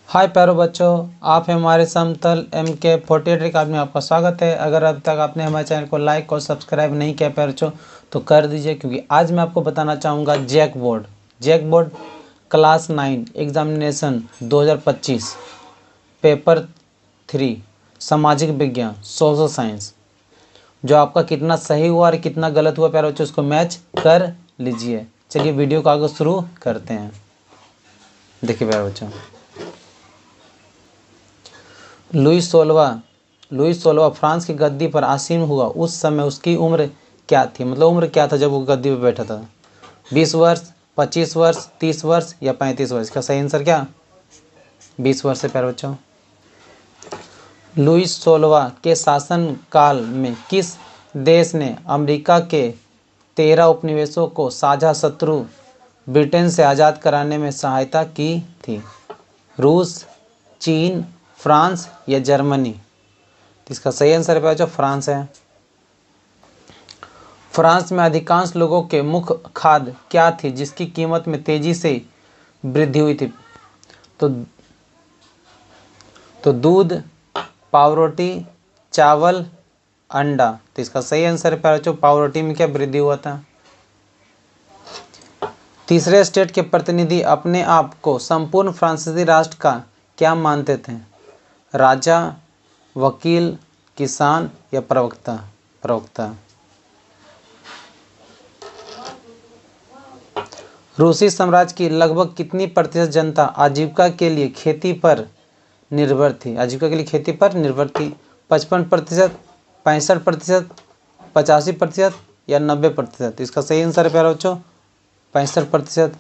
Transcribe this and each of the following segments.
हाय प्यारो बच्चों, आप हैं हमारे समतल MK48 अकादमी में आपका स्वागत है। अगर अब तक आपने हमारे चैनल को लाइक और सब्सक्राइब नहीं किया प्यारो बच्चों तो कर दीजिए, क्योंकि आज मैं आपको बताना चाहूँगा JAC board class 9 examination 2025 paper 3 सामाजिक विज्ञान सोशल साइंस, जो आपका कितना सही हुआ और कितना गलत हुआ प्यारो बच्चों, उसको मैच कर लीजिए। चलिए वीडियो को आगे शुरू करते हैं। देखिए प्यारो बच्चों, लुई 16वां फ्रांस की गद्दी पर आसीन हुआ। उस समय उसकी उम्र क्या थी? मतलब उम्र क्या था जब वो गद्दी पर बैठा था? 20 वर्ष, 25 वर्ष, 30 वर्ष या 35 वर्ष? का सही आंसर क्या 20 वर्ष है प्यारे बच्चों। लुई 16वां के शासन काल में किस देश ने अमेरिका के 13 उपनिवेशों को साझा शत्रु ब्रिटेन से आज़ाद कराने में सहायता की थी? रूस, चीन, फ्रांस या जर्मनी? तो इसका सही आंसर है बच्चों फ्रांस है। फ्रांस में अधिकांश लोगों के मुख्य खाद्य क्या थी जिसकी कीमत में तेजी से वृद्धि हुई थी? तो दूध, पावरोटी, चावल, अंडा। तो इसका सही आंसर है बच्चों पावरोटी में क्या वृद्धि हुआ था। तीसरे स्टेट के प्रतिनिधि अपने आप को संपूर्ण फ्रांसीसी राष्ट्र का क्या मानते थे? राजा, वकील, किसान या प्रवक्ता? रूसी साम्राज्य की लगभग कितनी प्रतिशत जनता आजीविका के लिए खेती पर निर्भर थी? 55%, 65%, 85% या 90%? इसका सही आंसर है प्यारे बच्चों 65%।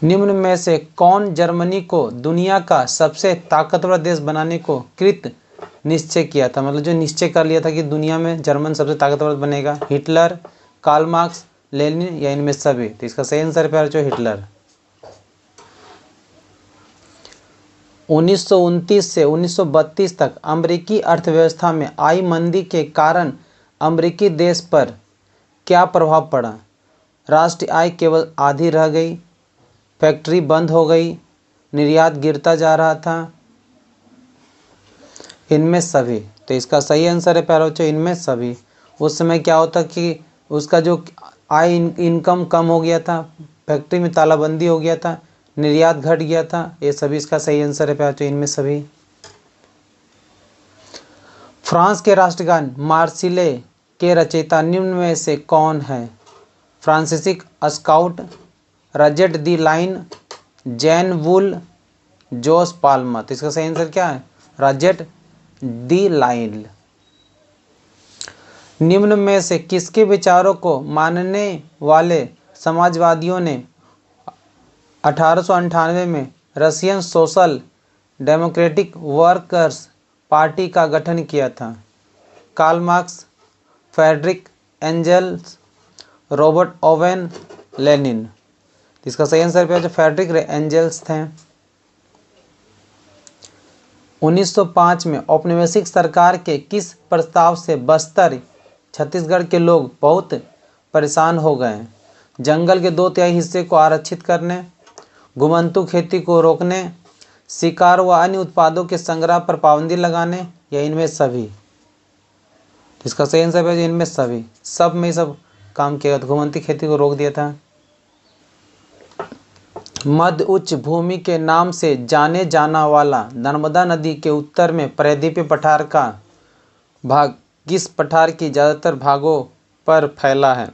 निम्न में से कौन जर्मनी को दुनिया का सबसे ताकतवर देश बनाने को कृत निश्चय किया था? मतलब जो निश्चय कर लिया था कि दुनिया में जर्मन सबसे ताकतवर बनेगा। हिटलर, कार्ल मार्क्स, लेनिन या इनमें सभी? तो इसका सही आंसर है प्यारे बच्चों हिटलर। 1929 से 1932 तक अमेरिकी अर्थव्यवस्था में आई मंदी के कारण अमेरिकी देश पर क्या प्रभाव पड़ा? राष्ट्रीय आय केवल आधी रह गई, फैक्ट्री बंद हो गई, निर्यात गिरता जा रहा था, इनमें सभी? तो इसका सही आंसर है प्यारे बच्चों इनमें सभी। उस समय क्या होता कि उसका जो आय इनकम कम हो गया था, फैक्ट्री में तालाबंदी हो गया था, निर्यात घट गया था, ये सभी इसका सही आंसर है प्यारे बच्चों इनमें सभी। फ्रांस के राष्ट्रगान मार्सिले के रचयिता निम्न में से कौन है? फ्रांसिसिक स्काउट, रजेट दी लाइन, जैन वुल, जोस पाल्मा? तो इसका सही आंसर क्या है? रजेट दी लाइन। निम्न में से किसके विचारों को मानने वाले समाजवादियों ने 1898 में Russian Social Democratic Workers Party का गठन किया था? Karl Marx, Friedrich Engels, Robert Owen, Lenin? इसका सही आंसर पे जो फ्रेडरिक एंजल्स थे। 1905 में औपनिवेशिक सरकार के किस प्रस्ताव से बस्तर छत्तीसगढ़ के लोग बहुत परेशान हो गए? जंगल के 2/3 हिस्से को आरक्षित करने, घुमंतू खेती को रोकने, शिकार व अन्य उत्पादों के संग्रह पर पाबंदी लगाने या इनमें सभी? इसका सही आंसर है इनमें सभी। सब में सब काम किया, घुमंती खेती को रोक दिया था। मध्य उच्च भूमि के नाम से जाने जाना वाला नर्मदा नदी के उत्तर में प्रायद्वीपीय पठार का भाग किस पठार की ज़्यादातर भागों पर फैला है?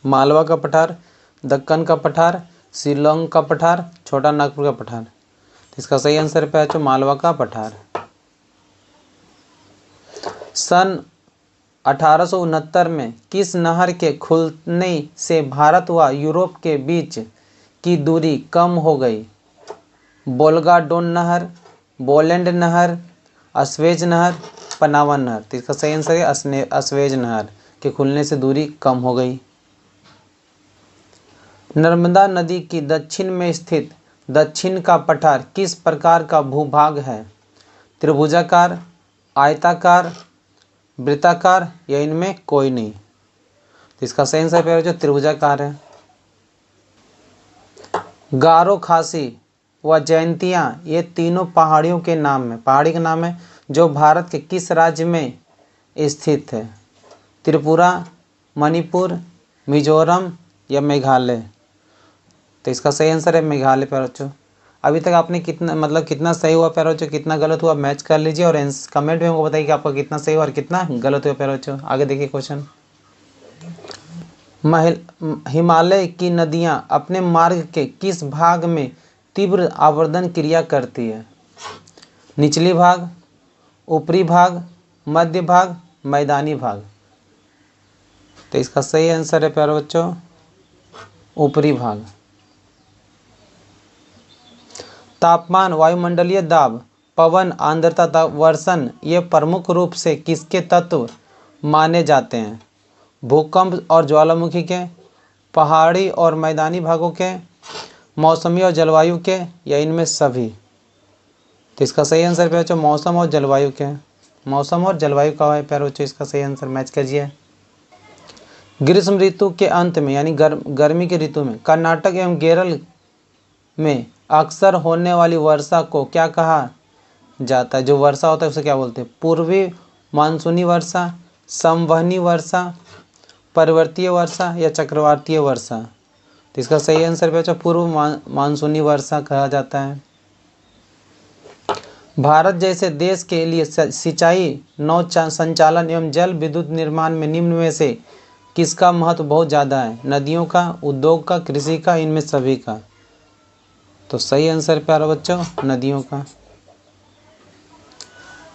मालवा का पठार, दक्कन का पठार, शिलोंग का पठार, छोटा नागपुर का पठार? इसका सही आंसर है मालवा का पठार। सन 1869 में किस नहर के खुलने से भारत व यूरोप के बीच की दूरी कम हो गई? बोल्गा डोन नहर, बोलेंड नहर, अस्वेज नहर, पनावा नहर? तो इसका सही आंसर है अस्वेज नहर के खुलने से दूरी कम हो गई। नर्मदा नदी की दक्षिण में स्थित दक्षिण का पठार किस प्रकार का भूभाग है? त्रिभुजाकार, आयताकार, वृत्ताकार या इनमें कोई नहीं? तो इसका सही आंसर जो त्रिभुजाकार है। गारो, खासी व जयंतिया ये तीनों पहाड़ियों के नाम है, पहाड़ी के नाम है जो भारत के किस राज्य में स्थित है? त्रिपुरा, मणिपुर, मिजोरम या मेघालय? तो इसका सही आंसर है मेघालय प्यारे बच्चों। अभी तक आपने कितना सही हुआ प्यारे बच्चों, कितना गलत हुआ मैच कर लीजिए और कमेंट में हमको बताइए कि आपका कितना सही हुआ और कितना गलत हुआ प्यारे बच्चों। आगे देखिए क्वेश्चन। हिमालय की नदियां अपने मार्ग के किस भाग में तीव्र आवर्धन क्रिया करती है? निचली भाग, ऊपरी भाग, मध्य भाग, मैदानी भाग? तो इसका सही आंसर है प्यारे बच्चों ऊपरी भाग। तापमान, वायुमंडलीय दाब, पवन, आर्द्रता, वर्षण ये प्रमुख रूप से किसके तत्व माने जाते हैं? भूकंप और ज्वालामुखी के, पहाड़ी और मैदानी भागों के, मौसमी और जलवायु के या इनमें सभी? तो इसका सही आंसर प्यारे बच्चों मौसम और जलवायु के, मौसम और जलवायु का है प्यारे बच्चों इसका सही आंसर। मैच कीजिए। ग्रीष्म ऋतु के अंत में यानी गर्मी के ऋतु में कर्नाटक एवं केरल में अक्सर होने वाली वर्षा को क्या कहा जाता है? जो वर्षा होता है उसे क्या बोलते हैं? पूर्वी मानसूनी वर्षा, संवहनी वर्षा, पर्वतीय वर्षा या चक्रवातीय वर्षा? तो इसका सही आंसर बच्चों पूर्व मानसूनी वर्षा कहा जाता है। भारत जैसे देश के लिए सिंचाई, नौ संचालन एवं जल विद्युत निर्माण में निम्न में से किसका महत्व बहुत ज़्यादा है? नदियों का, उद्योग का, कृषि का, इनमें सभी का? तो सही आंसर प्यारे बच्चों नदियों का।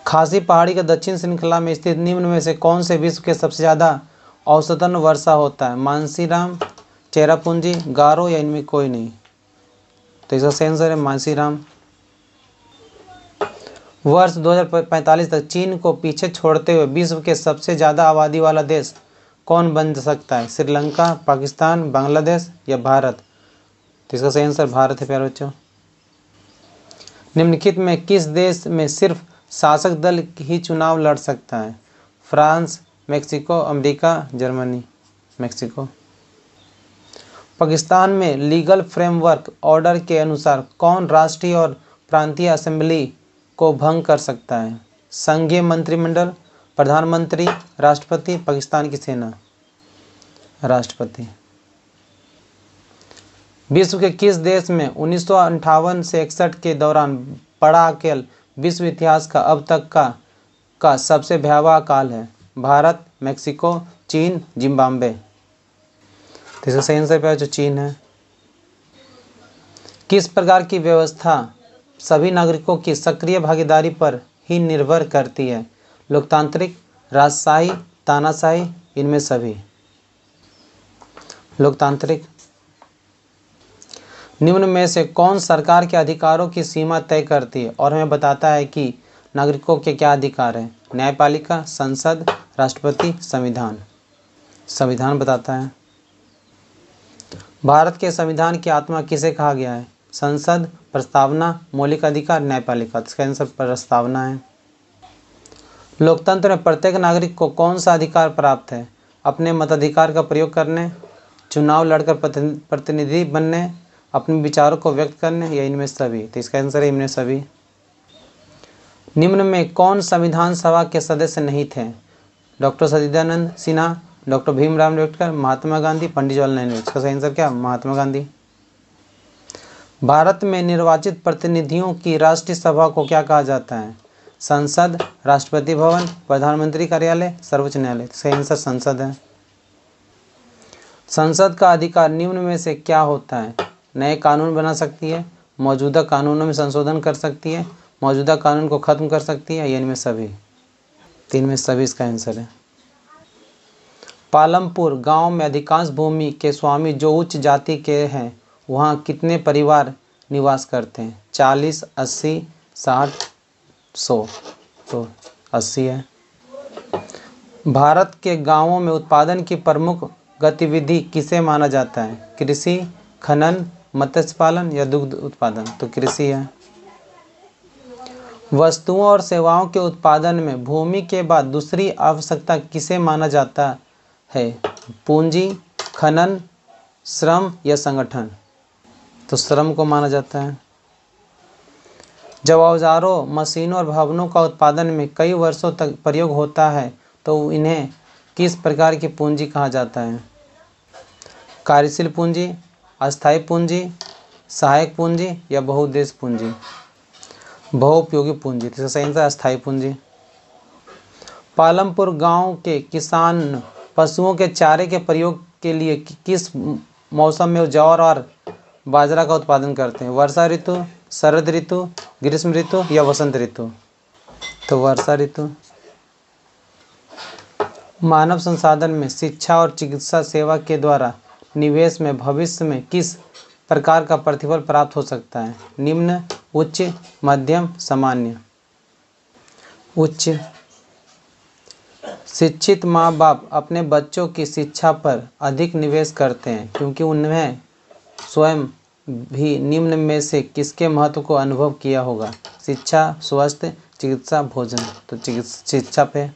खासी पहाड़ी के दक्षिण श्रृंखला में स्थित निम्न में से कौन से विश्व के सबसे ज़्यादा औसतन वर्षा होता है? मानसीराम, चेरापूंजी, गारो या इनमें कोई नहीं? तो इसका सही आंसर है मानसीराम। वर्ष 2045 तक चीन को पीछे छोड़ते हुए विश्व के सबसे ज़्यादा आबादी वाला देश कौन बन सकता है? श्रीलंका, पाकिस्तान, बांग्लादेश या भारत? तो इसका सही आंसर भारत है प्यारे बच्चों। निम्नलिखित में किस देश में सिर्फ शासक दल ही चुनाव लड़ सकता है? France, Mexico, America, Germany? Mexico. Pakistan में लीगल फ्रेमवर्क ऑर्डर के अनुसार कौन राष्ट्रीय और प्रांतीय असेंबली को भंग कर सकता है? संघीय मंत्रिमंडल, प्रधानमंत्री, राष्ट्रपति, पाकिस्तान की सेना? राष्ट्रपति। विश्व के किस देश में 1958 से 61 के दौरान पड़ा अकेल विश्व इतिहास का अब तक का सबसे भयावह काल है? भारत, मेक्सिको, चीन, जिम्बाब्वे? तो इसका सही आंसर जो चीन है। किस प्रकार की व्यवस्था सभी नागरिकों की सक्रिय भागीदारी पर ही निर्भर करती है? लोकतांत्रिक, राजशाही, तानाशाही, इनमें सभी? लोकतांत्रिक। निम्न में से कौन सरकार के अधिकारों की सीमा तय करती है और हमें बताता है कि नागरिकों के क्या अधिकार हैं? न्यायपालिका, संसद, राष्ट्रपति, संविधान? संविधान बताता है। भारत के संविधान की आत्मा किसे कहा गया है? संसद, प्रस्तावना, मौलिक अधिकार, न्यायपालिका? इसका आंसर प्रस्तावना है। लोकतंत्र में प्रत्येक नागरिक को कौन सा अधिकार प्राप्त है? अपने मताधिकार का प्रयोग करने, चुनाव लड़कर प्रतिनिधि बनने, अपने विचारों को व्यक्त करने या इनमें सभी? तो इसका आंसर है इनमें सभी। निम्न में कौन संविधान सभा के सदस्य नहीं थे? डॉक्टर सच्चिदानंद सिन्हा, डॉक्टर भीमराव अम्बेडकर, महात्मा गांधी, पंडित जवाहरलाल नेहरू? इसका सही आंसर क्या? महात्मा गांधी। भारत में निर्वाचित प्रतिनिधियों की राष्ट्रीय सभा को क्या कहा जाता है? संसद, राष्ट्रपति भवन, प्रधानमंत्री कार्यालय, सर्वोच्च न्यायालय? सही आंसर संसद है। संसद का अधिकार निम्न में से क्या होता है? नए कानून बना सकती है, मौजूदा कानूनों में संशोधन कर सकती है, मौजूदा कानून को खत्म कर सकती है या इनमें सभी? तीन में सभी इसका आंसर है। पालमपुर गांव में अधिकांश भूमि के स्वामी जो उच्च जाति के हैं वहां कितने परिवार निवास करते हैं? 40, 80, 60, 100? तो 80 है। भारत के गांवों में उत्पादन की प्रमुख गतिविधि किसे माना जाता है? कृषि, खनन, मत्स्य पालन या दुग्ध उत्पादन? तो कृषि है। वस्तुओं और सेवाओं के उत्पादन में भूमि के बाद दूसरी आवश्यकता किसे माना जाता है? पूंजी, खनन, श्रम या संगठन? तो श्रम को माना जाता है। जब औजारों, मशीनों और भवनों का उत्पादन में कई वर्षों तक प्रयोग होता है तो इन्हें किस प्रकार की पूंजी कहा जाता है? कार्यशील पूंजी, अस्थायी पूंजी, सहायक पूंजी या बहुउद्देश्य पूंजी? बहुउपयोगी पूंजी। तो इसका सही आंसर अस्थायी पूंजी। पालमपुर गांव के किसान पशुओं के चारे के प्रयोग के लिए किस मौसम में ज्वार और बाजरा का उत्पादन करते हैं? वर्षा ऋतु, शरद ऋतु, ग्रीष्म ऋतु या वसंत ऋतु? तो वर्षा ऋतु। मानव संसाधन में शिक्षा और चिकित्सा सेवा के द्वारा निवेश में भविष्य में किस प्रकार का प्रतिफल प्राप्त हो सकता है? निम्न, उच्च, मध्यम, सामान्य? उच्च। शिक्षित माँ बाप अपने बच्चों की शिक्षा पर अधिक निवेश करते हैं क्योंकि उन्हें स्वयं भी निम्न में से किसके महत्व को अनुभव किया होगा? शिक्षा, स्वास्थ्य, चिकित्सा, भोजन? तो शिक्षा पे।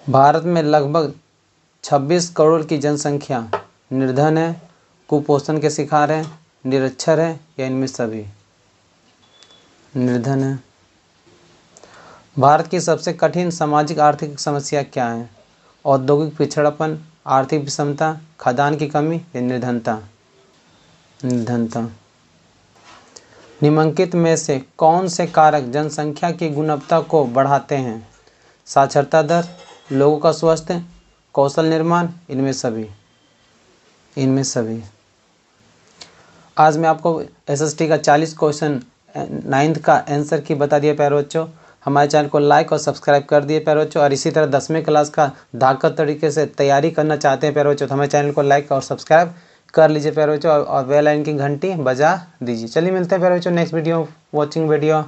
भारत में लगभग 26 करोड़ की जनसंख्या निर्धन है, कुपोषण के शिकार है, निरक्षर है या इनमें सभी? निर्धन है। भारत की सबसे कठिन सामाजिक आर्थिक समस्या क्या है? औद्योगिक पिछड़ापन, आर्थिक विषमता, खाद्यान्न की कमी या निर्धनता? निर्धनता। निम्नलिखित में से कौन से कारक जनसंख्या की गुणवत्ता को बढ़ाते हैं? साक्षरता दर, लोगों का स्वास्थ्य, कौशल निर्माण, इनमें सभी? इनमें सभी। आज मैं आपको एसएसटी का 40 क्वेश्चन 9th का आंसर की बता दिया प्यारे बच्चों। हमारे चैनल को लाइक और सब्सक्राइब कर दिए प्यारे बच्चों, और इसी तरह 10वीं क्लास का धाकड़ तरीके से तैयारी करना चाहते हैं प्यारे बच्चों तो हमारे चैनल को लाइक और सब्सक्राइब कर लीजिए प्यारे बच्चों, और बेल आइकन की घंटी बजा दीजिए। चलिए मिलते हैं प्यारे बच्चों नेक्स्ट वीडियो वॉचिंग वीडियो।